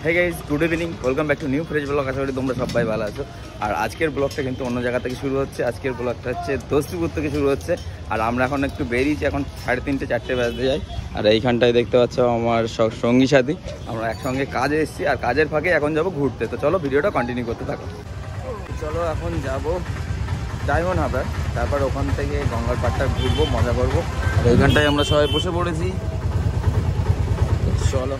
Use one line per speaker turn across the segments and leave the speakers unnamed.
Hey guys, good evening, welcome back to new fresh blog. আশা করি তোমরা সবাই ভালো আছো। আর আজকের ব্লগটা কিন্তু অন্য জায়গা থেকে শুরু হচ্ছে। আজকের ব্লগটা হচ্ছে দোস্তিপুর থেকে শুরু হচ্ছে। আর আমরা এখন একটু বেরিয়েছি, এখন 3:30 4টে বাজতে যাই। আর এইখানটায় দেখতে পাচ্ছ আমার সঙ্গী সাথী, আমরা একসঙ্গে কাজে এসেছি। আর কাজের ফাঁকে এখন যাব ঘুরতে। তো চলো ভিডিওটা কন্টিনিউ করতে থাকো। চলো এখন যাব ডায়মন্ড হারবার, তারপর ওখান থেকে গঙ্গার পাড়টা ঘুরবো, মজা করবো। আর এইখানটায় আমরা সবাই বসে পড়েছি। চলো।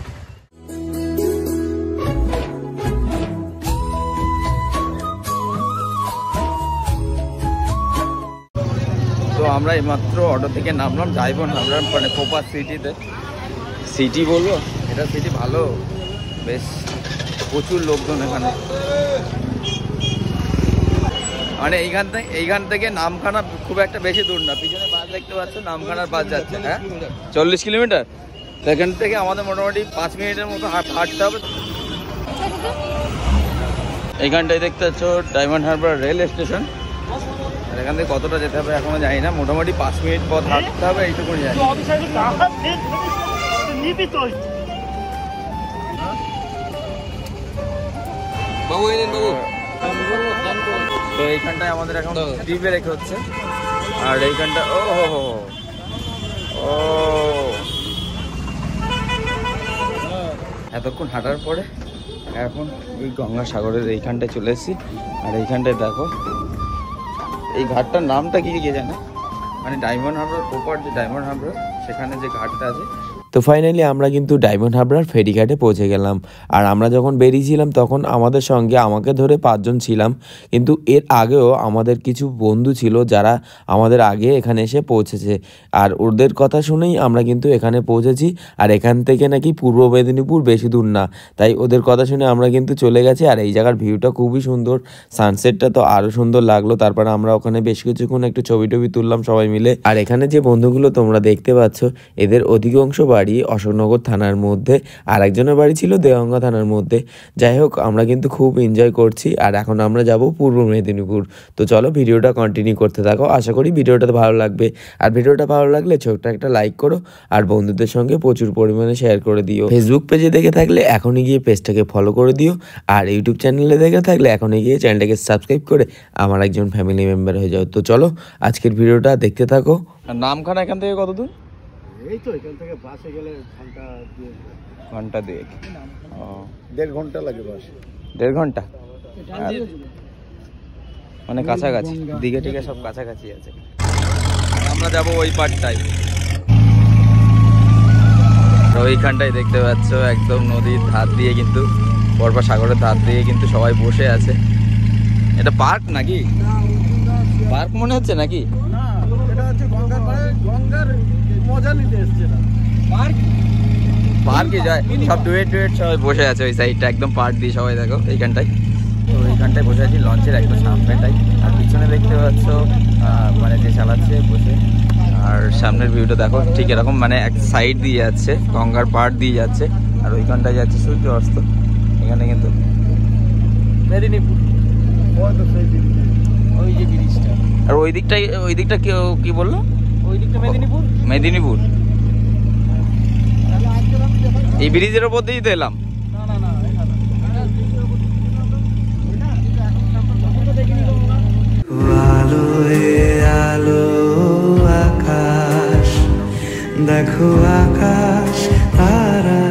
তো আমরা এইমাত্র অটো থেকে নামলাম ডায়মন্ড হারবার, মানে কোপার সিটিতে। সিটি বলবো, এটা সিটি ভালো, বেশ প্রচুর লোকজন এখানে। মানে এইখান থেকে নামখানা খুব একটা বেশি দূর না, পিছনে বাস দেখতে পাচ্ছ, নামখানার বাস যাচ্ছে। হ্যাঁ, 40 কিলোমিটার। তো এখান থেকে আমাদের মোটামুটি 5 মিনিটের মতো হাঁটতে হবে। এইখানটায় দেখতে পাচ্ছ ডায়মন্ড হারবার রেল স্টেশন। আর এখান থেকে কতটা যেতে হবে এখনো জানি না, মোটামুটি 5 মিনিট পথ হাঁটতে হবে, এইটুকুনি জানি। তো এইখানটায় আমাদের এখন টিভি রেখে হচ্ছে। আর এইখানটা ও এতক্ষণ হাঁটার পরে এখন এই গঙ্গাসাগরের এইখানটায় চলে এসেছি। আর এইখানটায় দেখো, এই ঘাটটার নামটা কি কে জানে, মানে ডায়মন্ড হারবার কোপার যে ডায়মন্ড হারবার, সেখানে যে ঘাটটা আছে।
তো ফাইনালি আমরা কিন্তু ডায়মন্ড হারবার ফেরিঘাটে পৌঁছে গেলাম। আর আমরা যখন বেরিয়েছিলাম তখন আমাদের সঙ্গে আমাকে ধরে 5 জন ছিলাম, কিন্তু এর আগেও আমাদের কিছু বন্ধু ছিল যারা আমাদের আগে এখানে এসে পৌঁছেছে। আর ওদের কথা শুনেই আমরা কিন্তু এখানে পৌঁছেছি। আর এখান থেকে নাকি পূর্ব মেদিনীপুর বেশি দূর না, তাই ওদের কথা শুনে আমরা কিন্তু চলে গেছি। আর এই জায়গার ভিউটা খুবই সুন্দর, সানসেটটা তো আরও সুন্দর লাগলো। তারপরে আমরা ওখানে বেশ কিছুক্ষণ একটু ছবি তুললাম সবাই মিলে। আর এখানে যে বন্ধুগুলো তোমরা দেখতে পাচ্ছ, এদের অধিকাংশ বাড়ি অশোকনগর থানার মধ্যে, আর একজনের বাড়ি ছিল দেওয়াঙ্গা থানার মধ্যে। যাই হোক, আমরা কিন্তু খুব এনজয় করছি। আর এখন আমরা যাব পূর্ব মেদিনীপুর। তো চলো ভিডিওটা কন্টিনিউ করতে থাকো, আশা করি ভিডিওটা ভালো লাগবে। আর ভিডিওটা ভালো লাগলে ছোট্ট একটা লাইক করো, আর বন্ধুদের সঙ্গে প্রচুর পরিমাণে শেয়ার করে দিও। ফেসবুক পেজে দেখে থাকলে এখনই গিয়ে পেজটাকে ফলো করে দিও, আর ইউটিউব চ্যানেলে দেখে থাকলে এখনই গিয়ে চ্যানেলটাকে সাবস্ক্রাইব করে আমার একজন ফ্যামিলি মেম্বার হয়ে যাও। তো চলো আজকের ভিডিওটা দেখতে থাকো।
নামখানা এখান থেকে কত দূর?
এই তো এখান থেকে বাসে গেলে
ঘন্টা 2
1.5 ঘন্টা লাগে বাসে।
1.5 ঘন্টা, মানে কাছাকাছি, দিকে টিকে সব কাছাকাছি আছে। আমরা যাব ওই পাড়টাই। তো ওইখানটাই দেখতে পাচ্ছ, একদম নদীর ধার দিয়ে, কিন্তু বড়পা সাগরের ধার দিয়ে কিন্তু সবাই বসে আছে। এটা পার্ক নাকি? পার্ক মনে হচ্ছে নাকি?
না, এটা হচ্ছে গঙ্গার পাড়ে, গঙ্গার মজা নিতে এসেছে না
পার্কে যায় সব ডুয়েট সবাই বসে আছে ওই সাইডটা, একদম পার্ক দিয়ে সবাই দেখো এইখানটায়। তো এইখানটায় বসে আছি লঞ্চের একদম সামনেটাই। আর পিছনে দেখতে পাচ্ছ মানে যে চালাচ্ছে বসে। আর সামনের ভিউটা দেখো, ঠিক এরকম, মানে এক সাইড দিয়ে যাচ্ছে, গঙ্গার পাড় দিয়ে যাচ্ছে। আর ওইখানটায় যাচ্ছে সূর্য অস্ত। এখানে কিন্তু মেদিনীপুর,
ওই যে ব্রিজটা।
আর ওই দিকটা কি বললো?
ওই দিকটা
মেদিনীপুর। এই ব্রিজের ওপর দিয়েই তো এলাম।
আলো আকাশ দেখো, আকাশ তারা।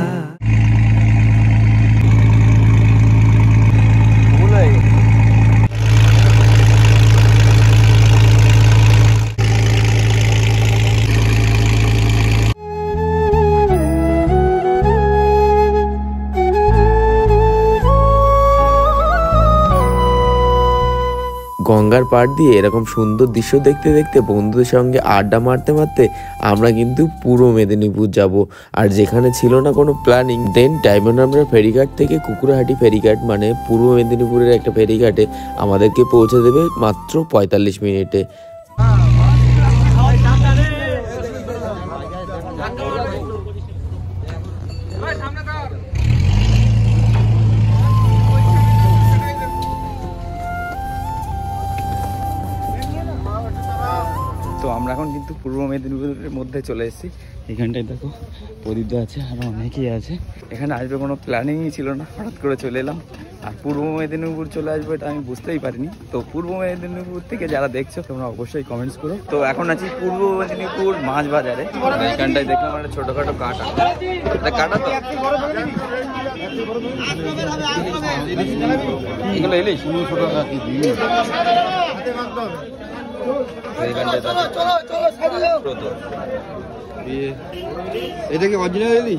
গঙ্গার পাড় দিয়ে এরকম সুন্দর দৃশ্য দেখতে দেখতে বন্ধুদের সঙ্গে আড্ডা মারতে মারতে আমরা কিন্তু পূর্ব মেদিনীপুর যাব। আর যেখানে ছিল না কোনো প্ল্যানিং, দেন ডায়মন্ড হারবার ফেরিঘাট থেকে কুকুরহাটি ফেরিঘাট, মানে পূর্ব মেদিনীপুরের একটা ফেরিঘাটে আমাদেরকে পৌঁছে দেবে মাত্র 45 মিনিটে।
তো আমরা এখন কিন্তু পূর্ব মেদিনীপুরের মধ্যে চলে এসেছি। এখানটায় দেখো প্রদীপ আছে আর অনেকেই আছে। এখানে আসবে কোনো প্ল্যানিংই ছিল না, হঠাৎ করে চলে এলাম। আর পূর্ব মেদিনীপুর চলে আসবো এটা আমি বুঝতেই পারিনি। তো পূর্ব মেদিনীপুর থেকে যারা দেখছো তোমরা অবশ্যই কমেন্টস করো। তো এখন আছি পূর্ব মেদিনীপুর মাছ বাজারে। এখানটায় দেখলাম একটা ছোটখাটো কাটা, কাটা তো এগুলো ইলিশ
এটা কি অরিজিনাল ইলিশ?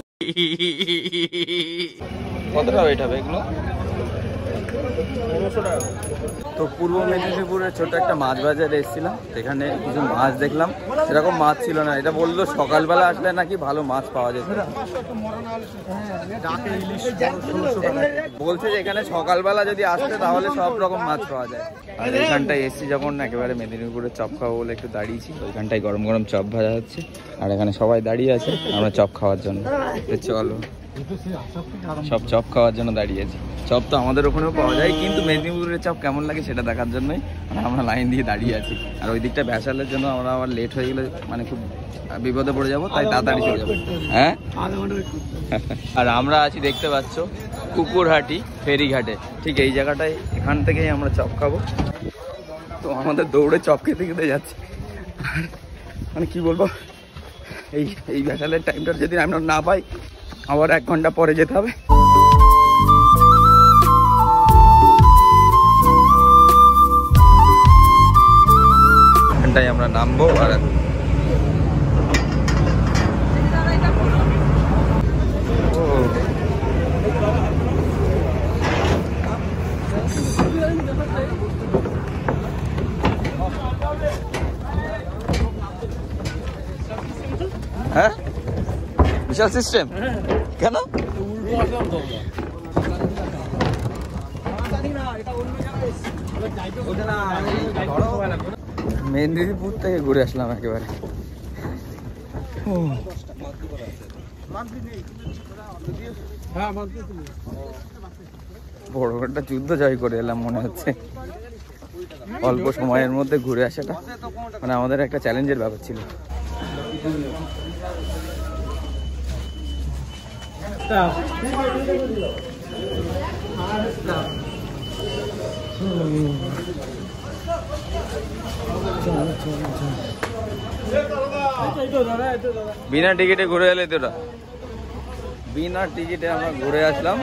কতটা ওয়েট হবে এগুলো? 1500 টাকা। তো পূর্ব মেদিনীপুরের ছোট একটা মাছ বাজারে এসেছিলাম, সেখানে কিছু মাছ দেখলাম, সেরকম মাছ ছিল না। এটা বললো সকালবেলা আসলে নাকি ভালো মাছ পাওয়া যেত। বলছে যে এখানে সকালবেলা যদি আসতে তাহলে সব রকম মাছ পাওয়া যায়। আর এখানটায় এসছি যখন একেবারে মেদিনীপুরের চপ খাবো বলে একটু দাঁড়িয়েছি। ওইখানটায় গরম গরম চপ ভাজা হচ্ছে আর এখানে সবাই দাঁড়িয়ে আছে আমরা চপ খাওয়ার জন্য। চলো, সব চপ খাওয়ার জন্য দাঁড়িয়েছি। চপ তো আমাদের ওখানেও পাওয়া যায়, কিন্তু মেদিনীপুরের চপ কেমন লাগে সেটা দেখার জন্যই আমরা লাইন দিয়ে দাঁড়িয়ে আছি। আর ওই দিকটা ভ্যাসালের জন্য আমরা আবার লেট হয়ে গেলে মানে খুব বিপদে পড়ে যাবো, তাই তাড়াতাড়ি চলে যাবো। হ্যাঁ, আর আমরা আছি দেখতে পাচ্ছ কুকুরহাটি ফেরিঘাটে, ঠিক এই জায়গাটায়। এখান থেকেই আমরা চপ খাবো। তো আমাদের দৌড়ে চপ খেতে খেতে যাচ্ছে। মানে কি বলবো, এই ভ্যাসালের টাইমটা যদি আমরা না পাই আবার 1 ঘন্টা পরে যেতে হবে। এখানটায় আমরা নামবো আর হ্যাঁ বিশাল সিস্টেম কেন? মেদিনীপুর থেকে ঘুরে আসলাম একেবারে। বড় একটা যুদ্ধ জয় করে এলাম মনে হচ্ছে। অল্প সময়ের মধ্যে ঘুরে আসাটা মানে আমাদের একটা চ্যালেঞ্জের ব্যাপার ছিল। বিনা টিকিটে ঘুরে এলে তোরা? বিনা টিকিটে আমরা ঘুরে আসলাম।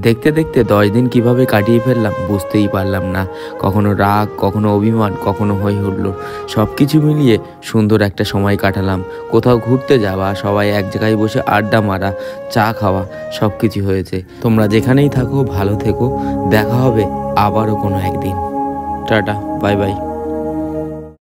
দেখতে দেখতে 10 দিন কিভাবে কাটিয়ে ফেললাম বুঝতেই পারলাম না। কখনো রাগ, কখনো অভিমান, কখনো হই হুল্লোড়, সব কিছু মিলিয়ে সুন্দর একটা সময় কাটালাম। কোথাও ঘুরতে যাওয়া, সবাই এক জায়গায় বসে আড্ডা মারা, চা খাওয়া, সব কিছু হয়েছে। তোমরা যেখানেই থাকো ভালো থেকো, দেখা হবে আবারও কোনো একদিন। Tata, bye bye.